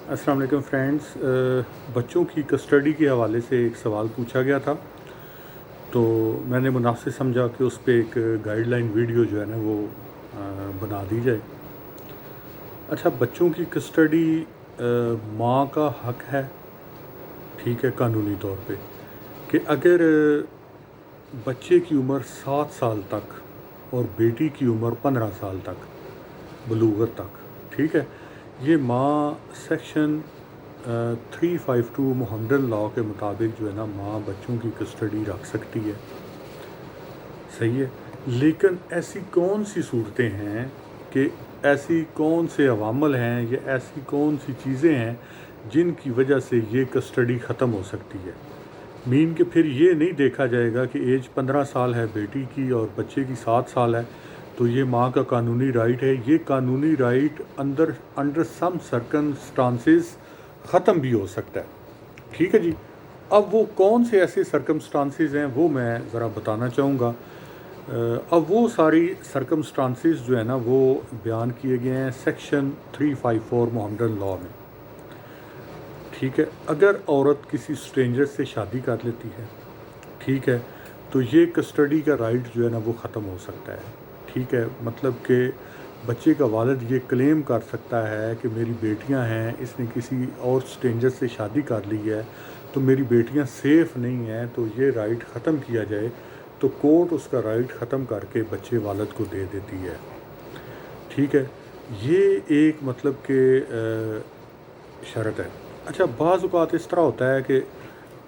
अस्सलाम वालेकुम फ्रेंड्स। बच्चों की कस्टडी के हवाले से एक सवाल पूछा गया था, तो मैंने मुनासिब समझा कि उस पर एक गाइडलाइन वीडियो जो है ना वो बना दी जाए। अच्छा, बच्चों की कस्टडी माँ का हक है, ठीक है, कानूनी तौर पे, कि अगर बच्चे की उम्र 7 साल तक और बेटी की उम्र 15 साल तक, बलूगत तक, ठीक है, ये माँ सेक्शन 352 मोहम्मदन लॉ के मुताबिक जो है ना माँ बच्चों की कस्टडी रख सकती है, सही है। लेकिन ऐसी कौन सी सूरतें हैं कि ऐसी कौन से अवामल हैं या ऐसी कौन सी चीज़ें हैं जिनकी वजह से ये कस्टडी ख़त्म हो सकती है। मीन कि फिर ये नहीं देखा जाएगा कि एज 15 साल है बेटी की और बच्चे की 7 साल है तो ये माँ का कानूनी राइट है। ये कानूनी राइट अंडर सम सर्कमस्टांसेस ख़त्म भी हो सकता है, ठीक है जी। अब वो कौन से ऐसे सर्कमस्टांसेस हैं वो मैं ज़रा बताना चाहूँगा। अब वो सारी सर्कमस्टांसेस जो है ना वो बयान किए गए हैं सेक्शन 354 मोहम्मदन लॉ में, ठीक है। अगर औरत किसी स्ट्रेंजर से शादी कर लेती है, ठीक है, तो ये कस्टडी का राइट जो है ना वो ख़त्म हो सकता है, ठीक है। मतलब कि बच्चे का वालिद ये क्लेम कर सकता है कि मेरी बेटियां हैं, इसने किसी और स्ट्रेंजर से शादी कर ली है तो मेरी बेटियां सेफ़ नहीं हैं, तो ये राइट ख़त्म किया जाए तो कोर्ट उसका राइट ख़त्म करके बच्चे वालिद को दे देती है, ठीक है। ये एक मतलब कि शर्त है। अच्छा, बाज़ औक़ात इस तरह होता है कि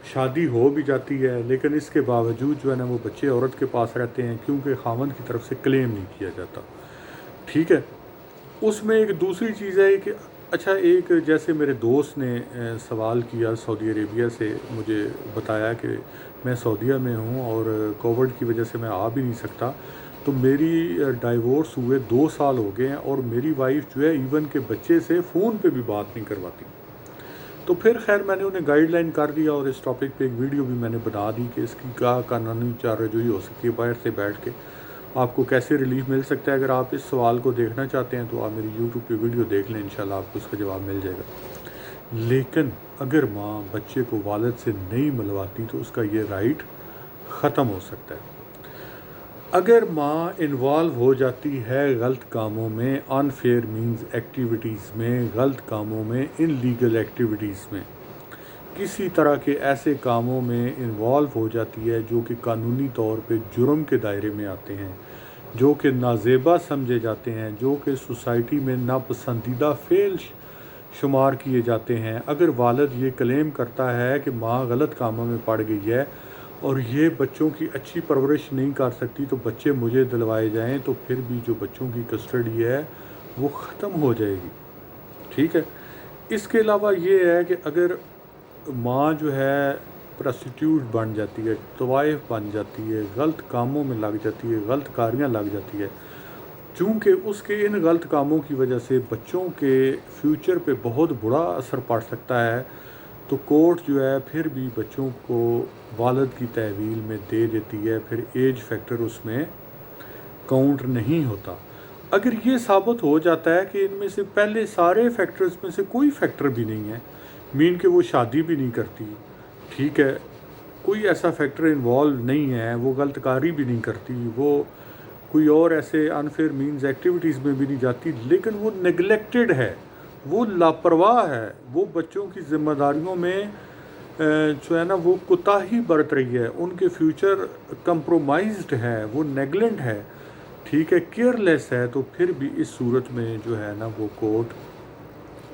शादी हो भी जाती है लेकिन इसके बावजूद जो है ना वो बच्चे औरत के पास रहते हैं क्योंकि ख़ावंद की तरफ से क्लेम नहीं किया जाता, ठीक है। उसमें एक दूसरी चीज़ है कि अच्छा, एक जैसे मेरे दोस्त ने सवाल किया सऊदी अरेबिया से, मुझे बताया कि मैं सऊदीया में हूँ और कोविड की वजह से मैं आ भी नहीं सकता, तो मेरी डाइवोर्स हुए 2 साल हो गए हैं और मेरी वाइफ जो है इवन के बच्चे से फ़ोन पे भी बात नहीं करवाती। तो फिर खैर मैंने उन्हें गाइडलाइन कर दिया और इस टॉपिक पे एक वीडियो भी मैंने बना दी कि इसकी क्या कानूनी चाराजोई हो सकती है, बाहर से बैठ के आपको कैसे रिलीफ मिल सकता है। अगर आप इस सवाल को देखना चाहते हैं तो आप मेरी यूट्यूब पे वीडियो देख लें, इंशाल्लाह आपको उसका जवाब मिल जाएगा। लेकिन अगर माँ बच्चे को वालिद से नहीं मिलवाती तो उसका ये राइट ख़त्म हो सकता है। अगर माँ इन्वॉल्व हो जाती है गलत कामों में, अनफेयर मींस एक्टिविटीज़ में, गलत कामों में, इनलीगल एक्टिविटीज़ में, किसी तरह के ऐसे कामों में इन्वॉल्व हो जाती है जो कि कानूनी तौर पे जुर्म के दायरे में आते हैं, जो कि नाजेबा समझे जाते हैं, जो कि सोसाइटी में नापसंदीदा फेल शुमार किए जाते हैं। अगर वालिद ये क्लेम करता है कि माँ गलत कामों में पड़ गई है और ये बच्चों की अच्छी परवरिश नहीं कर सकती तो बच्चे मुझे दिलवाए जाएं, तो फिर भी जो बच्चों की कस्टडी है वो ख़त्म हो जाएगी, ठीक है। इसके अलावा ये है कि अगर माँ जो है प्रोस्टिट्यूट बन जाती है, तवाइफ बन जाती है, गलत कामों में लग जाती है, गलत कारियाँ लग जाती है, चूँकि उसके इन गलत कामों की वजह से बच्चों के फ्यूचर पे बहुत बुरा असर पड़ सकता है, तो कोर्ट जो है फिर भी बच्चों को वालिद की तहवील में दे देती है, फिर एज फैक्टर उसमें काउंट नहीं होता। अगर ये साबित हो जाता है कि इनमें से पहले सारे फैक्टर्स में से कोई फैक्टर भी नहीं है, मीन कि वो शादी भी नहीं करती, ठीक है, कोई ऐसा फैक्टर इन्वॉल्व नहीं है, वो गलतकारी भी नहीं करती, वो कोई और ऐसे अनफेयर मींस एक्टिविटीज़ में भी नहीं जाती, लेकिन वो नेगलेक्टेड है, वो लापरवाह है, वो बच्चों की ज़िम्मेदारियों में जो है ना वो कोताही बरत रही है, उनके फ्यूचर कंप्रोमाइज्ड है, वो नेगलेंट है, ठीक है, केयरलेस है, तो फिर भी इस सूरत में जो है ना वो कोर्ट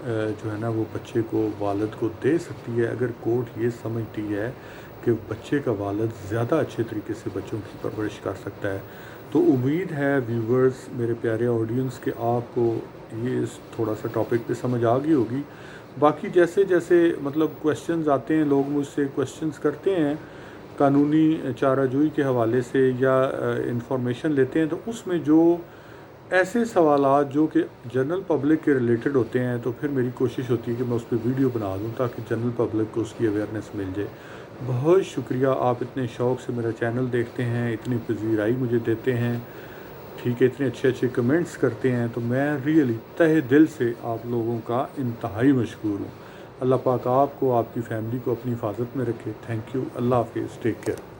जो है ना वो बच्चे को वालिद को दे सकती है, अगर कोर्ट ये समझती है कि बच्चे का वालिद ज़्यादा अच्छे तरीके से बच्चों की परवरिश कर सकता है। तो उम्मीद है व्यूवर्स, मेरे प्यारे ऑडियंस, के आपको ये थोड़ा सा टॉपिक पे समझ आ गई होगी। बाकी जैसे जैसे मतलब क्वेश्चंस आते हैं, लोग मुझसे क्वेश्चंस करते हैं कानूनी चाराजोई के हवाले से या इंफॉर्मेशन लेते हैं, तो उसमें जो ऐसे सवालात जो कि जनरल पब्लिक के रिलेटेड होते हैं, तो फिर मेरी कोशिश होती है कि मैं उस पर वीडियो बना दूं ताकि जनरल पब्लिक को उसकी अवेयरनेस मिल जाए। बहुत शुक्रिया, आप इतने शौक़ से मेरा चैनल देखते हैं, इतनी पजीराई मुझे देते हैं, ٹھیک ہے، اتنے اچھے اچھے کمنٹس کرتے ہیں، تو میں ریئلی تہہ دل سے آپ لوگوں کا انتہائی مشکور ہوں۔ اللہ پاک آپ کو، آپ کی فیملی کو اپنی حفاظت میں رکھے۔ تھینک یو، اللہ حافظ، ٹیک کیئر۔